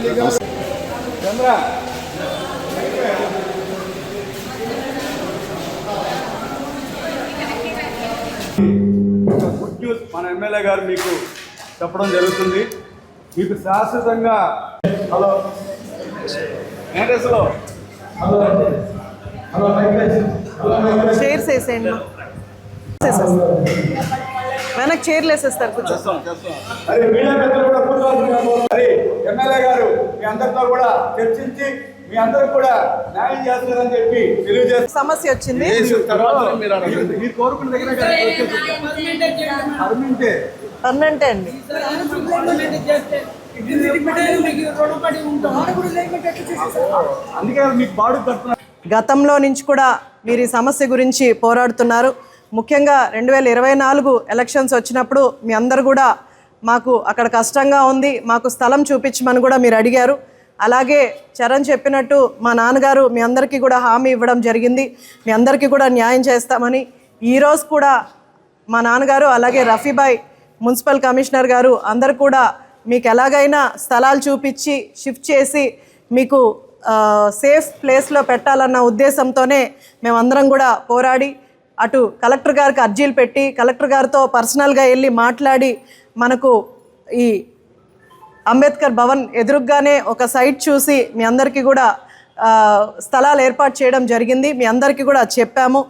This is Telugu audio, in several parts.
గుడ్ న్యూస్ మన ఎమ్మెల్యే గారు మీకు చెప్పడం జరుగుతుంది. మీకు శాశ్వతంగా హలో చైర్స్ వేసేయండి, వెనక్కి చైర్లు వేసేస్తారు కూర్చొస్తాం. ఎమ్మెల్యే గారు మీ అందరితో కూడా చర్చించి మీ అందరూ కూడా న్యాయం చేస్తారని చెప్పి తెలియజేస్తారు. సమస్య వచ్చింది, మీరు కోరుకున్న దగ్గర పర్మనెంటే అండి. అందుకే మీకు బాడు కడుతున్నారు. గతంలో నుంచి కూడా మీరు ఈ సమస్య గురించి పోరాడుతున్నారు. ముఖ్యంగా 2024 ఎలక్షన్స్ వచ్చినప్పుడు మీ అందరు కూడా మాకు అక్కడ కష్టంగా ఉంది, మాకు స్థలం చూపించమని కూడా మీరు అడిగారు. అలాగే చరణ్ చెప్పినట్టు మా నాన్నగారు మీ అందరికీ కూడా హామీ ఇవ్వడం జరిగింది, మీ అందరికీ కూడా న్యాయం చేస్తామని. ఈరోజు కూడా మా నాన్నగారు అలాగే రఫీబాయ్ మున్సిపల్ కమిషనర్ గారు అందరు కూడా మీకు ఎలాగైనా స్థలాలు చూపించి షిఫ్ట్ చేసి మీకు సేఫ్ ప్లేస్లో పెట్టాలన్న ఉద్దేశంతోనే మేమందరం కూడా పోరాడి అటు కలెక్టర్ గారికి అర్జీలు పెట్టి కలెక్టర్ గారితో పర్సనల్గా వెళ్ళి మాట్లాడి మనకు ఈ అంబేద్కర్ భవన్ ఎదురుగానే ఒక సైట్ చూసి మీ అందరికీ కూడా స్థలాలు ఏర్పాటు చేయడం జరిగింది. మీ అందరికీ కూడా చెప్పాము.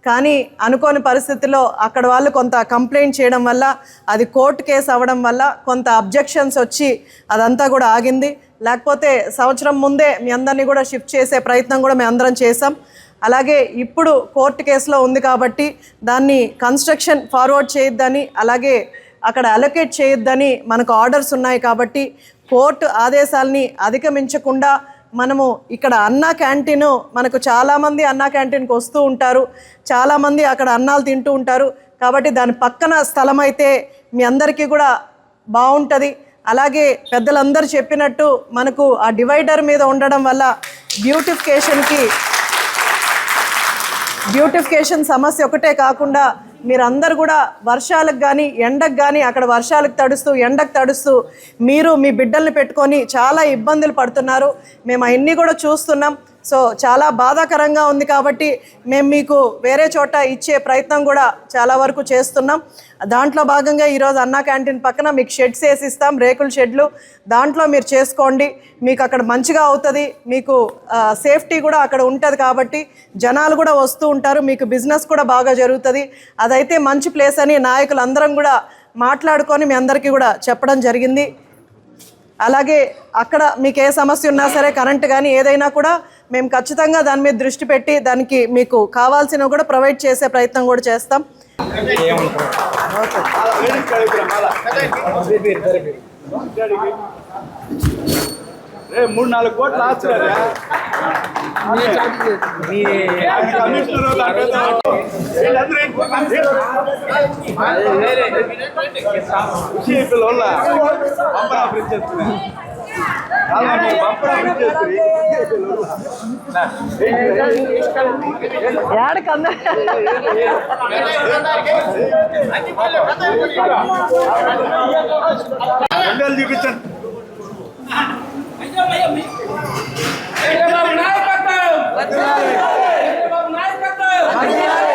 కానీ అనుకోని పరిస్థితుల్లో అక్కడ వాళ్ళు కొంత కంప్లైంట్ చేయడం వల్ల అది కోర్టు కేసు అవ్వడం వల్ల కొంత అబ్జెక్షన్స్ వచ్చి అదంతా కూడా ఆగింది. లేకపోతే సంవత్సరం ముందే మీ అందరినీ కూడా షిఫ్ట్ చేసే ప్రయత్నం కూడా మేము అందరం చేసాం. అలాగే ఇప్పుడు కోర్టు కేసులో ఉంది కాబట్టి దాన్ని కన్స్ట్రక్షన్ ఫార్వర్డ్ చేయొద్దని, అలాగే అక్కడ అలొకేట్ చేయొద్దని మనకు ఆర్డర్స్ ఉన్నాయి. కాబట్టి కోర్టు ఆదేశాలని అధిగమించకుండా మనము ఇక్కడ అన్నా క్యాంటీన్, మనకు చాలామంది అన్నా క్యాంటీన్కి వస్తూ ఉంటారు, చాలామంది అక్కడ అన్నాలు తింటూ ఉంటారు. కాబట్టి దాని పక్కన స్థలం అయితే మీ అందరికీ కూడా బాగుంటుంది. అలాగే పెద్దలందరూ చెప్పినట్టు మనకు ఆ డివైడర్ మీద ఉండడం వల్ల బ్యూటిఫికేషన్ సమస్య ఒకటే కాకుండా మీరందరూ కూడా వర్షాలకు కానీ ఎండకు కానీ అక్కడ వర్షాలకు తడుస్తూ ఎండకు తడుస్తూ మీరు మీ బిడ్డల్ని పెట్టుకొని చాలా ఇబ్బందులు పడుతున్నారు. మేము అవన్నీ కూడా చూస్తున్నాం. సో చాలా బాధాకరంగా ఉంది. కాబట్టి మేము మీకు వేరే చోట ఇచ్చే ప్రయత్నం కూడా చాలా వరకు చేస్తున్నాం. దాంట్లో భాగంగా ఈరోజు అన్నా క్యాంటీన్ పక్కన మీకు షెడ్స్ వేసి ఇస్తాం, రేకుల షెడ్లు. దాంట్లో మీరు చేసుకోండి, మీకు అక్కడ మంచిగా అవుతుంది, మీకు సేఫ్టీ కూడా అక్కడ ఉంటుంది. కాబట్టి జనాలు కూడా వస్తూ ఉంటారు, మీకు బిజినెస్ కూడా బాగా జరుగుతుంది. అదైతే మంచి ప్లేస్ అని నాయకులు అందరం కూడా మాట్లాడుకొని మీ అందరికీ కూడా చెప్పడం జరిగింది. అలాగే అక్కడ మీకు ఏ సమస్య ఉన్నా సరే, కరెంట్ కానీ ఏదైనా కూడా మేము ఖచ్చితంగా దాని మీద దృష్టి పెట్టి దానికి మీకు కావాల్సినవి కూడా ప్రొవైడ్ చేసే ప్రయత్నం కూడా చేస్తాం. 3-4 కోట్లు ఆస్తురా చూపించండి. నాయకత్వం